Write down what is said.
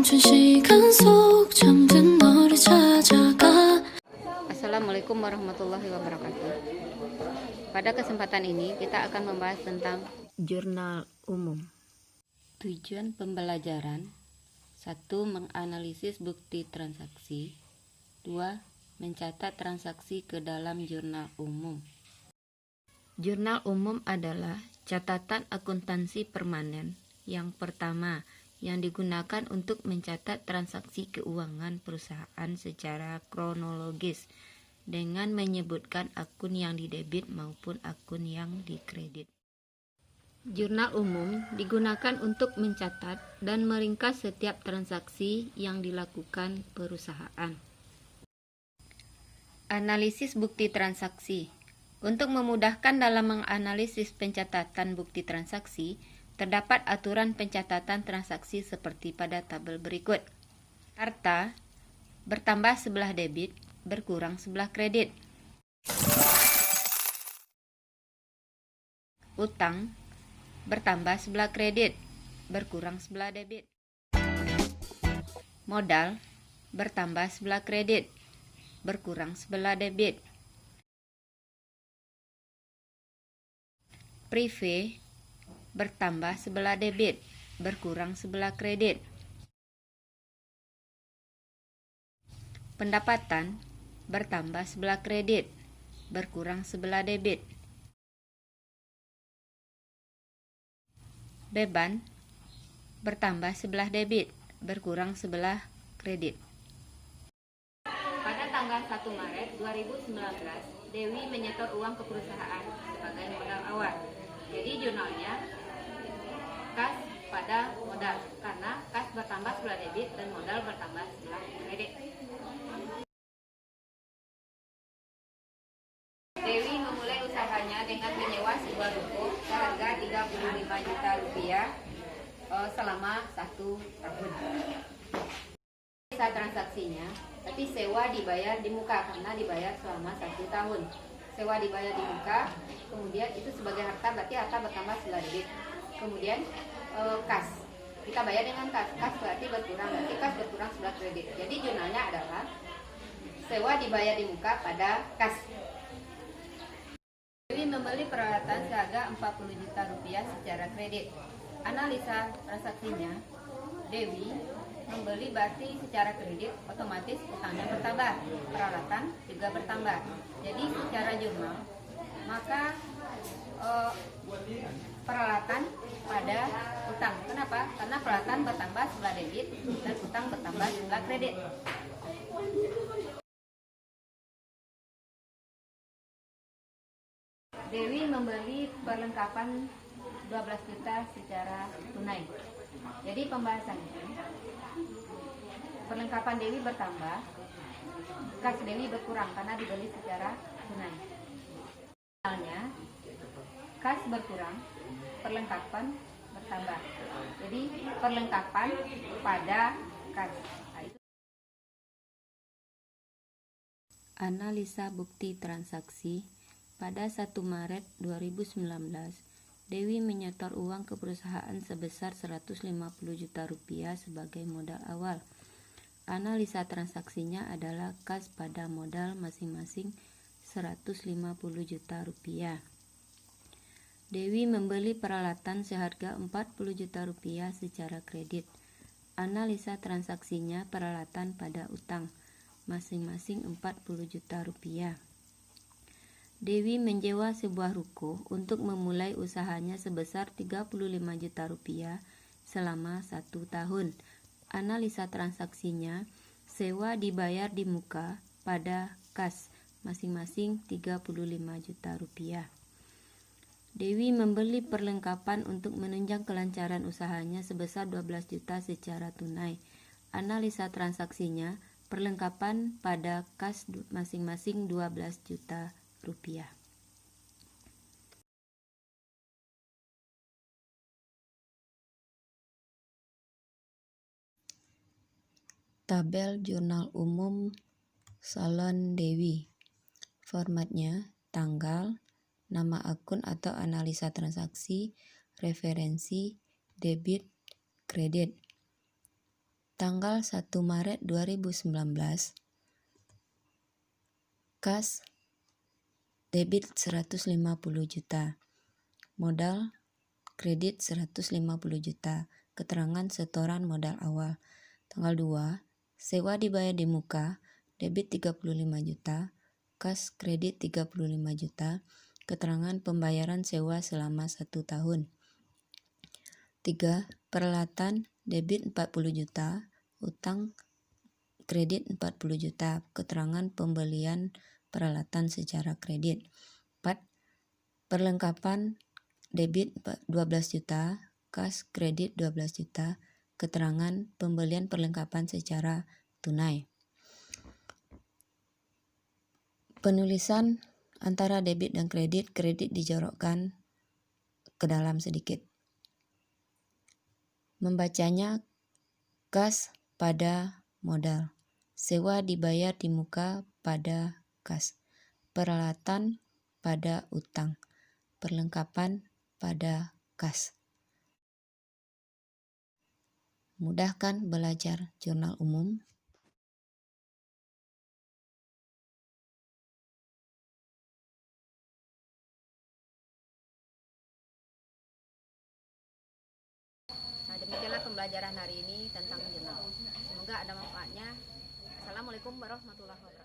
멈춘 시간 속 잠든 너를 찾아가. Assalamualaikum warahmatullahi wabarakatuh. Pada kesempatan ini kita akan membahas tentang jurnal umum. Tujuan pembelajaran: 1. Menganalisis bukti transaksi. 2. Mencatat transaksi ke dalam jurnal umum. Jurnal umum adalah catatan akuntansi permanen yang pertama yang digunakan untuk mencatat transaksi keuangan perusahaan secara kronologis dengan menyebutkan akun yang didebit maupun akun yang dikredit. Jurnal umum digunakan untuk mencatat dan meringkas setiap transaksi yang dilakukan perusahaan. Analisis bukti transaksi. Untuk memudahkan dalam menganalisis pencatatan bukti transaksi, terdapat aturan pencatatan transaksi seperti pada tabel berikut. Harta bertambah sebelah debit, berkurang sebelah kredit. Utang bertambah sebelah kredit, berkurang sebelah debit. Modal bertambah sebelah kredit, berkurang sebelah debit. Prive bertambah sebelah debit, berkurang sebelah kredit. Pendapatan bertambah sebelah kredit, berkurang sebelah debit. Beban bertambah sebelah debit, berkurang sebelah kredit. Pada tanggal 1 Maret 2019, Dewi menyetor uang ke perusahaan sebagai modal awal. Jadi jurnalnya kas pada modal, karena kas bertambah sebelah debit dan modal bertambah sebelah kredit. Dewi memulai usahanya dengan menyewa sebuah ruko seharga 35 juta rupiah selama 1 tahun. Sisa transaksinya, tapi sewa dibayar di muka karena dibayar selama 1 tahun. Sewa dibayar di muka, kemudian itu sebagai harta, berarti harta bertambah sebelah debit. Kemudian kas, kita bayar dengan kas berarti berkurang, berarti kas berkurang sebelah kredit. Jadi jurnalnya adalah sewa dibayar di muka pada kas. Dewi membeli peralatan seharga 40 juta rupiah secara kredit. Analisa transaksinya, Dewi membeli berarti secara kredit, otomatis utangnya bertambah, peralatan juga bertambah. Jadi secara jurnal, maka peralatan pada utang. Kenapa? Karena peralatan bertambah sebelah debit dan utang bertambah sebelah kredit. Dewi membeli perlengkapan 12 juta secara tunai. Jadi pembahasannya, perlengkapan Dewi bertambah, kas Dewi berkurang karena dibeli secara tunai. Misalnya, kas berkurang, perlengkapan bertambah. Jadi perlengkapan pada kas. Analisa bukti transaksi. Pada 1 Maret 2019, Dewi menyetor uang ke perusahaan sebesar 150 juta rupiah sebagai modal awal. Analisa transaksinya adalah kas pada modal masing-masing 150 juta rupiah. Dewi membeli peralatan seharga 40 juta rupiah secara kredit. Analisa transaksinya peralatan pada utang masing-masing 40 juta rupiah. Dewi menyewa sebuah ruko untuk memulai usahanya sebesar 35 juta rupiah selama 1 tahun. Analisa transaksinya, sewa dibayar di muka pada kas masing-masing 35 juta rupiah. Dewi membeli perlengkapan untuk menunjang kelancaran usahanya sebesar 12 juta secara tunai. Analisa transaksinya, perlengkapan pada kas masing-masing 12 juta rupiah. Tabel jurnal umum salon Dewi. Formatnya tanggal, nama akun atau analisa transaksi, referensi, debit, kredit. tanggal 1 Maret 2019, kas debit 150 juta, modal kredit 150 juta, keterangan setoran modal awal. Tanggal 2, sewa dibayar di muka, debit 35 juta, kas kredit 35 juta, keterangan pembayaran sewa selama 1 tahun. 3. Peralatan debit 40 juta, utang kredit 40 juta, keterangan pembelian peralatan secara kredit. 4. Perlengkapan debit 12 juta, kas kredit 12 juta, keterangan pembelian perlengkapan secara tunai. Penulisan antara debit dan kredit dijorokkan ke dalam sedikit. Membacanya, kas pada modal, sewa dibayar di muka pada kas, peralatan pada utang, perlengkapan pada kas. Mudahkan belajar jurnal umum. Nah, demikianlah pembelajaran hari ini tentang jurnal. Semoga ada manfaatnya. Assalamualaikum warahmatullahi wabarakatuh.